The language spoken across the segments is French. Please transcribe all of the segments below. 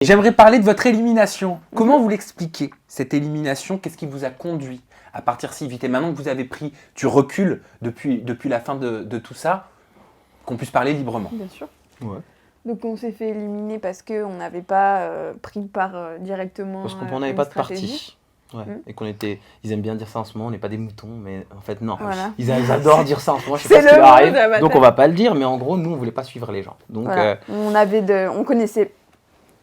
J'aimerais parler de votre élimination. Comment vous l'expliquez, cette élimination? Qu'est-ce qui vous a conduit à partir si vite? Et maintenant que vous avez pris du recul depuis la fin de tout ça, qu'on puisse parler librement. Bien sûr. Ouais. Donc on s'est fait éliminer parce qu'on n'avait pas pris part directement. Parce qu'on à n'avait une pas de stratégie. parti. Ouais. Et qu'on était. Ils aiment bien dire ça en ce moment, on n'est pas des moutons, mais en fait, non. Voilà. Ils adorent dire ça en ce moment, je sais C'est pas ce qui le leur mot arrive. de la bataille. Donc on va pas le dire, mais en gros, nous, on voulait pas suivre les gens. Donc, Voilà. On connaissait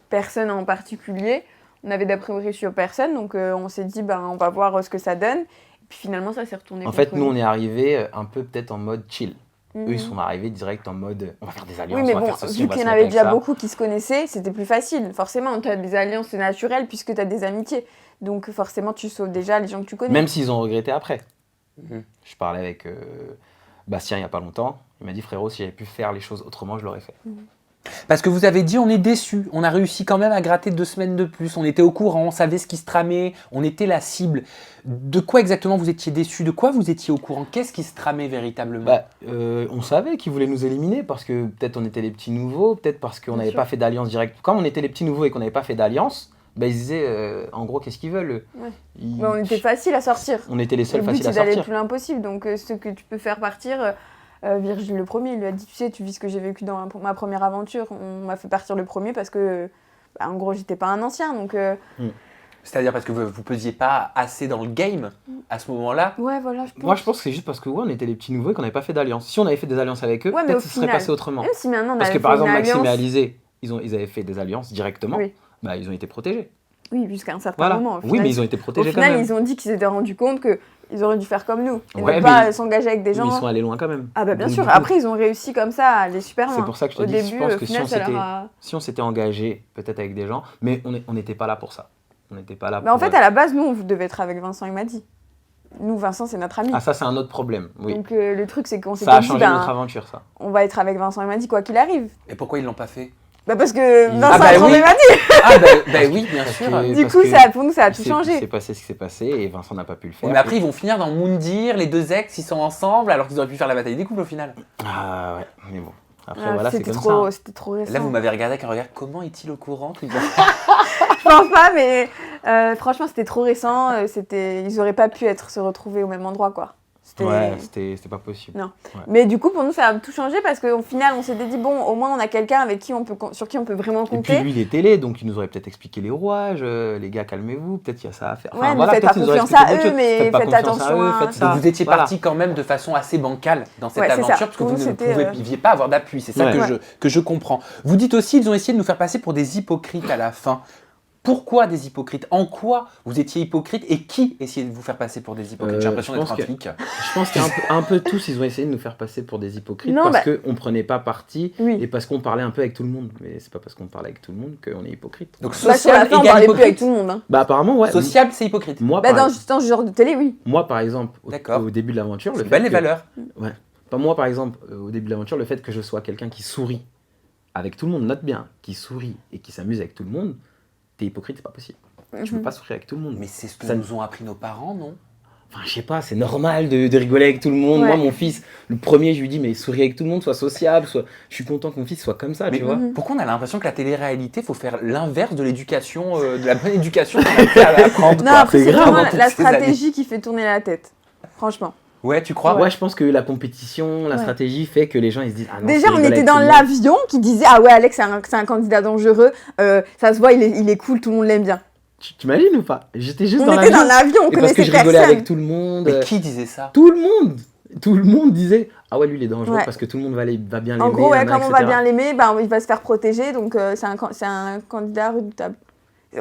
personne en particulier. On avait d'a priori sur personne, donc on s'est dit on va voir ce que ça donne. Et puis finalement ça s'est retourné. en fait, nous, on est arrivés un peu peut-être en mode chill. Mhm. Eux, ils sont arrivés direct en mode on va faire des alliances, Oui, mais on va bon, faire ceci, vu on va qu'il y se en mettre avait avec déjà ça. beaucoup qui se connaissaient, c'était plus facile. Forcément, tu as des alliances naturelles puisque tu as des amitiés. Donc forcément, tu sauves déjà les gens que tu connais. Même s'ils ont regretté après. Mhm. Je parlais avec Bastien il y a pas longtemps. Il m'a dit frérot, si j'avais pu faire les choses autrement, je l'aurais fait. Parce que vous avez dit, on est déçus. On a réussi quand même à gratter 2 semaines de plus. On était au courant, on savait ce qui se tramait, on était la cible. De quoi exactement vous étiez déçus? De quoi vous étiez au courant? Qu'est-ce qui se tramait véritablement? On savait qu'ils voulaient nous éliminer parce que peut-être on était les petits nouveaux, peut-être parce qu'on Bien n'avait sûr. pas fait d'alliance directe. Comme on était les petits nouveaux et qu'on n'avait pas fait d'alliance, ils disaient en gros qu'est-ce qu'ils veulent eux. Ouais. Ils- On était facile à sortir. on était les Le seuls but, faciles c'est à d'aller le sortir. plus loin possible. Donc, ce que tu peux faire partir, Virgile le premier, il lui a dit, tu sais, tu vis ce que j'ai vécu dans ma première aventure. On m'a fait partir le premier parce que, en gros, j'étais pas un ancien. Donc, C'est-à-dire parce que vous pesiez pas assez dans le game à ce moment-là? ouais, voilà, je pense. Moi je pense que c'est juste parce que on était les petits nouveaux et qu'on n'avait pas fait d'alliance. Si on avait fait des alliances avec eux, Ouais, mais peut-être au que ça serait final, passé autrement. Même si maintenant on Parce avait que par fait exemple une Maxime et alliance, Alizé, ils avaient fait des alliances directement, Oui. Ils ont été protégés. oui, jusqu'à un certain Voilà. moment. Au Oui, final, mais ils ont été au protégés quand final, même. ils ont dit qu'ils s'étaient rendus compte qu'ils auraient dû faire comme nous et Ouais, ne pas mais- s'engager avec des Mais gens. ils sont allés loin quand même. Ah bah bien Donc, sûr. du coup, Après, ils ont réussi comme ça à aller super loin. c'est pour ça que je te Au dis, début, je pense au que final, ça leur a... si on s'était engagé peut-être avec des gens, mais on n'était pas là pour ça. On n'était pas là Mais en pour, fait, à la base, nous, on devait être avec Vincent, il m'a dit. Nous, Vincent, c'est notre ami. Ah ça c'est un autre problème, oui. Donc le truc, c'est qu'on s'était Ça a dit, changé notre aventure ça. on va être avec Vincent, il m'a dit, quoi qu'il arrive. Et pourquoi ils l'ont pas fait? Parce que Ils- Vincent, Ah bah il oui. m'a dit. Ah oui, bien sûr. que- Du parce coup, que pour nous, ça a tout Il changé. s'est passé ce qui s'est passé et Vincent n'a pas pu le faire. Mais après, ils vont finir dans Moundir, les deux ex, ils sont ensemble, alors qu'ils auraient pu faire la bataille des couples au final. Ah ouais, mais bon. Après Ah, voilà, c'est c'était comme trop, ça. c'était trop récent. Là, vous m'avez regardé avec un regard, comment est-il au courant? Je pense pas, mais franchement, c'était trop récent. Ils auraient pas pu se retrouver au même endroit, quoi. Ouais, c'était pas possible. Non. Ouais. Mais du coup, pour nous, ça a tout changé parce qu'au final, on s'était dit, bon, au moins, on a quelqu'un avec qui sur qui on peut vraiment Et puis compter. lui il est télé, donc il nous aurait peut-être expliqué les rouages, les gars calmez-vous, peut-être qu'il y a ça à faire. Ouais, mais faites peut-être pas il nous aurait confiance à expliqué eux, beaucoup de mais choses. Pas faites confiance à attention eux, à- faites ça. Donc vous étiez Voilà. parti quand même de façon assez bancale dans cette Ouais, c'est ça. aventure, parce que Pour vous nous, ne c'était, pouviez pas avoir d'appui. C'est ça Ouais. que je comprends. Vous dites aussi, ils ont essayé de nous faire passer pour des hypocrites à la fin. Pourquoi des hypocrites? En quoi vous étiez hypocrite et qui essayait de vous faire passer pour des hypocrites? J'ai l'impression je d'être pense un que- flic. Je pense qu'un peu tous, ils ont essayé de nous faire passer pour des hypocrites Non, parce qu'on prenait pas parti Oui. et parce qu'on parlait un peu avec tout le monde. Mais c'est pas parce qu'on parlait avec tout le monde qu'on est hypocrite. Donc Bah, sur la social fin, on égale parlait plus avec hypocrite. tout le monde. Hein. Bah apparemment, ouais. Sociable, c'est hypocrite. Moi, Bah, par, dans ce genre de télé, oui. moi, par exemple, D'accord. au début de l'aventure, le C'est fait belles les que- valeurs. Ouais. Enfin, moi, par exemple, au début de l'aventure, le fait que je sois quelqu'un qui sourit avec tout le monde, note bien, qui sourit et qui s'amuse avec tout le monde, t'es hypocrite, c'est pas possible. Tu peux Mhm. pas sourire avec tout le monde. Mais c'est ce que Ça- nous ont appris nos parents, non? Enfin, je sais pas, c'est normal de rigoler avec tout le monde. Ouais. Moi, mon fils, le premier, je lui dis, mais souris avec tout le monde, sois sociable, je suis content que mon fils soit comme ça, Mais tu vois. Mhm. pourquoi on a l'impression que la télé-réalité, faut faire l'inverse de l'éducation, de la bonne éducation qu'on a fait à apprendre? Non, quoi. après, c'est grave, vraiment pendant la toutes ces années. stratégie qui fait tourner la tête. Franchement. Ouais, tu crois? Ouais, je pense que la compétition, la Ouais. stratégie fait que les gens ils se disent ah non, Déjà, c'est on rigolo était avec dans tout le monde. l'avion qui disait, ah ouais, Alex, c'est un candidat dangereux. Ça se voit, il est cool, tout le monde l'aime bien. Tu t'imagines ou pas? J'étais juste On dans était l'avion. dans l'avion, on Et parce que connaissait je rigolais personne. avec tout le monde. Mais qui disait ça? Tout le monde. Tout le monde disait ah ouais, lui il est dangereux Ouais. parce que tout le monde va bien l'aimer. En gros, ouais, nanana, comme on va etc. bien l'aimer, il va se faire protéger, donc c'est un candidat redoutable.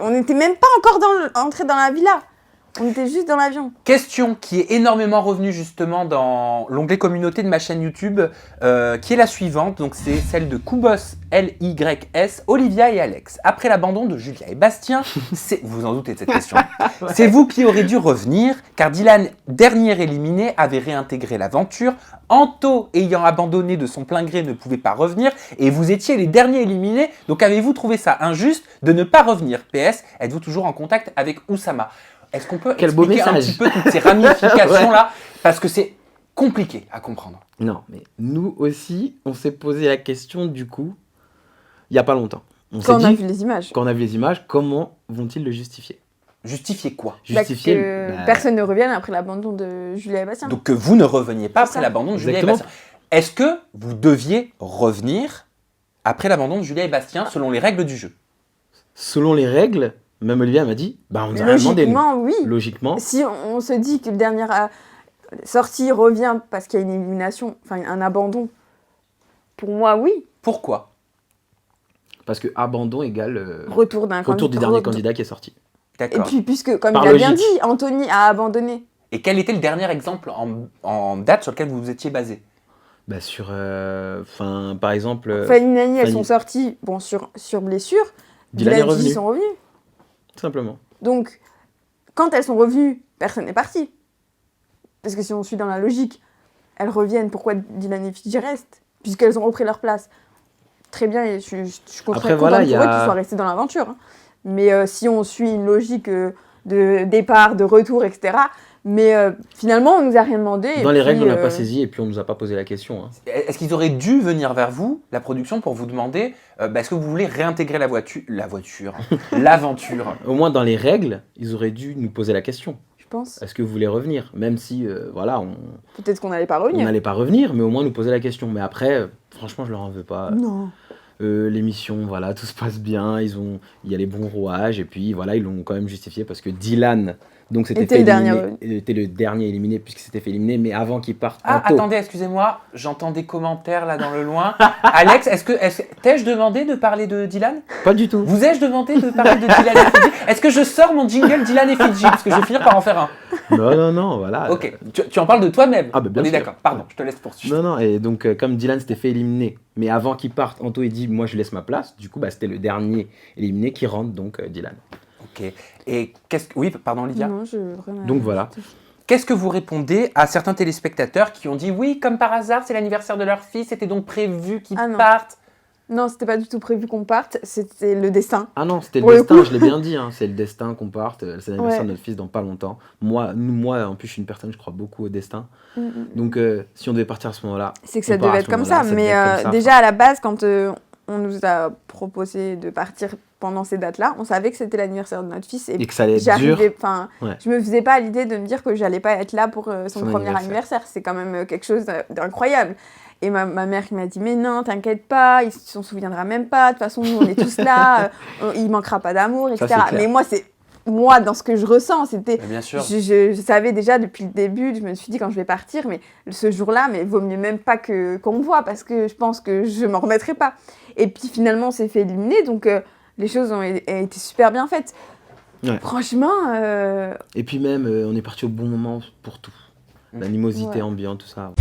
On n'était même pas encore entré dans la villa. On était juste dans l'avion. Question qui est énormément revenue justement dans l'onglet communauté de ma chaîne YouTube, qui est la suivante. Donc c'est celle de Koubos LYS, Olivia et Alex. Après l'abandon de Julia et Bastien, vous vous en doutez de cette question. C'est vous qui aurez dû revenir, car Dylan, dernier éliminé, avait réintégré l'aventure. Anto, ayant abandonné de son plein gré, ne pouvait pas revenir, et vous étiez les derniers éliminés. Donc avez-vous trouvé ça injuste de ne pas revenir? PS, êtes-vous toujours en contact avec Oussama? Est-ce qu'on peut Quel beau expliquer un message. petit peu toutes ces ramifications-là? Parce que c'est compliqué à comprendre. Non, mais nous aussi, on s'est posé la question du coup, il y a pas longtemps. On Quand on s'est a dit, vu les images. quand on a vu les images, comment vont-ils le justifier? Justifier quoi? Justifier. Que personne ne revienne après l'abandon de Julia et Bastien. Donc que vous ne reveniez pas C'est après ça. l'abandon de Julia et Exactement. Bastien. Est-ce que vous deviez revenir après l'abandon de Julia et Bastien selon les règles du jeu? Selon les règles, même Olivia m'a dit, bah on nous a rien demandé. nous. Logiquement, oui. Logiquement, Si on se dit que le dernier sortie revient parce qu'il y a une élimination, enfin un abandon, pour moi, oui. Pourquoi? parce que abandon égale Retour d'un retour du candidat. dernier candidat qui est sorti. Et D'accord. puis, puisque, comme Par il a bien logique. dit, Anthony a abandonné. Et quel était le dernier exemple en date sur lequel vous vous étiez basé? Bah sur, par exemple, Fanny et Nani, elles Fanny. sont sorties bon, sur blessure. Dylan est et Gigi revenu, sont revenus. tout simplement. Donc, quand elles sont revenues, personne n'est parti. Parce que si on suit dans la logique, elles reviennent, pourquoi Dylan et Fidji restent? Puisqu'elles ont repris leur place. Très bien, et je suis Après, contente voilà, pour il y eux a- qu'ils soient restés dans l'aventure. Hein. Mais si on suit une logique de départ, de retour, etc., mais finalement, on nous a rien demandé. et Dans les puis, règles, on n'a pas saisi et puis on nous a pas posé la question. Hein. Est-ce qu'ils auraient dû venir vers vous, la production, pour vous demander est-ce que vous voulez réintégrer l'aventure? Au moins dans les règles, ils auraient dû nous poser la question. Je pense. Est-ce que vous voulez revenir? Même si, voilà, on Peut-être qu'on n'allait pas on revenir. n'allait pas revenir, mais au moins nous poser la question. Mais après, franchement, je leur en veux pas. Non. L'émission, voilà, tout se passe bien. Il y a les bons rouages et puis voilà, ils l'ont quand même justifié parce que Dylan, donc c'était Était fait le dernier éliminer, était le dernier éliminé puisqu'il s'était fait éliminer, mais avant qu'il parte Ah, en taux. attendez, excusez-moi, j'entends des commentaires là dans le loin. Alex, t'ai-je demandé de parler de Dylan? Pas du tout. Vous ai-je demandé de parler de Dylan et Fidji? Est-ce que je sors mon jingle Dylan et Fidji? Parce que je vais finir par en faire un. Non, voilà. Ok, tu en parles de toi-même. Ah, bah, bien On est sûr. d'accord, pardon, je te laisse poursuivre. Non, et donc comme Dylan s'était fait éliminer, mais avant qu'il parte, Anto il dit moi je laisse ma place, du coup c'était le dernier éliminé qui rentre, donc Dylan. Ok, et oui, pardon Olivia. Non, je vraiment. Donc voilà. Qu'est-ce que vous répondez à certains téléspectateurs qui ont dit oui, comme par hasard, c'est l'anniversaire de leur fils, c'était donc prévu qu'ils Ah non. partent? Non, c'était pas du tout prévu qu'on parte, c'était le destin. Ah non, c'était Pour le le destin, coup. je l'ai bien dit, hein, c'est le destin qu'on parte, c'est l'anniversaire Ouais. de notre fils dans pas longtemps. Moi, en plus je suis une personne, je crois beaucoup au destin, Mm. donc si on devait partir à ce moment-là, C'est que ça on part devait à être ce comme moment-là, ça, devait mais être comme ça, déjà à la base, quand on nous a proposé de partir pendant ces dates-là, on savait que c'était l'anniversaire de notre fils et et que ça allait être dur. enfin, Ouais. je me faisais pas l'idée de me dire que j'allais pas être là pour son Son premier anniversaire. anniversaire. C'est quand même quelque chose d'incroyable. Et ma mère qui m'a dit mais non, t'inquiète pas, il s'en souviendra même pas. De toute façon, nous on est tous là, il manquera pas d'amour, etc. c'est clair. Mais moi dans ce que je ressens, c'était Mais bien sûr. je savais déjà depuis le début, je me suis dit quand je vais partir, mais ce jour-là, mais vaut mieux même pas qu'on me voit parce que je pense que je m'en remettrai pas. Et puis finalement, on s'est fait éliminer, donc les choses ont été super bien faites. Ouais. Franchement, Et puis même, on est parti au bon moment pour tout. L'animosité Ouais. ambiante, tout ça.